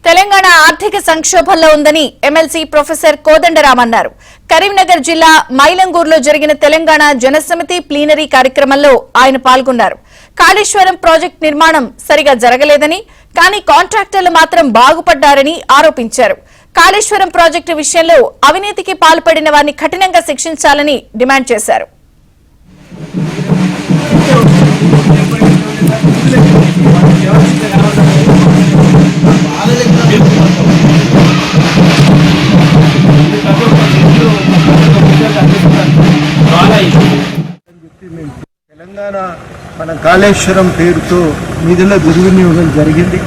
తెలంగాణ ఆర్థిక సంక్షోభంలో ఉందని ఎమ్మెల్సీ ప్రొఫెసర్ కోదండరాం అన్నారు. కరీంనగర్ జిల్లా మైలంగూరులో జరిగిన తెలంగాణ జనసమితి ప్లీనరీ కార్యక్రమంలో ఆయన పాల్గొన్నారు. కాళేశ్వరం ప్రాజెక్టు నిర్మాణం సరిగా జరగలేదని, కానీ కాంట్రాక్టర్లు మాత్రం బాగుపడ్డారని ఆరోపించారు. కాళేశ్వరం ప్రాజెక్టు విషయంలో అవినీతికి పాల్పడిన వారిని కఠినంగా శిక్షించాలని డిమాండ్ చేశారు. తెలంగాణ మన కాళేశ్వరం పేరుతో నిధుల దుర్వినియోగం జరిగింది.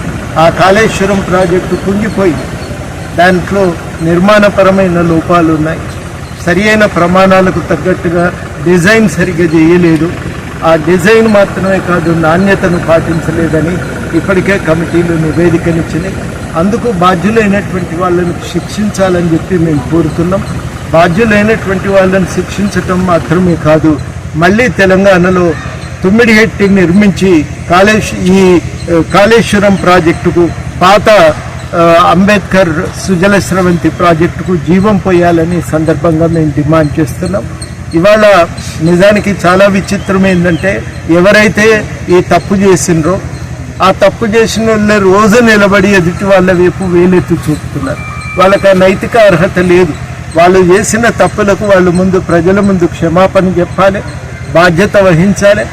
ఆ కాళేశ్వరం ప్రాజెక్టు కుంగిపోయి దాంట్లో నిర్మాణపరమైన లోపాలు ఉన్నాయి. సరి అయిన ప్రమాణాలకు తగ్గట్టుగా డిజైన్ సరిగ్గా చేయలేదు. ఆ డిజైన్ మాత్రమే కాదు, నాణ్యతను పాటించలేదని ఇప్పటికే కమిటీలు నివేదికనిచ్చినాయి. అందుకు బాధ్యులైనటువంటి వాళ్ళని శిక్షించాలని చెప్పి మేము కోరుతున్నాం. బాధ్యులైనటువంటి వాళ్ళని శిక్షించటం మాత్రమే కాదు, మళ్ళీ తెలంగాణలో తుమ్మిడిహెట్టి నిర్మించి ఈ కాళేశ్వరం ప్రాజెక్టుకు, పాత అంబేద్కర్ సుజల స్రవంతి ప్రాజెక్టుకు జీవం పోయాలని సందర్భంగా మేము డిమాండ్ చేస్తున్నాం. ఇవాళ నిజానికి చాలా విచిత్రం ఏంటంటే, ఎవరైతే ఈ తప్పు చేసినరో ఆ తప్పు చేసిన వాళ్ళే రోజు నిలబడి ఎదుటి వాళ్ళ వైపు వేలెత్తి చూపుతున్నారు. వాళ్ళకి ఆ నైతిక అర్హత లేదు. వాళ్ళు చేసిన తప్పులకు వాళ్ళు ముందు ప్రజల ముందు క్షమాపణ చెప్పాలి, బాధ్యత వహించాలి.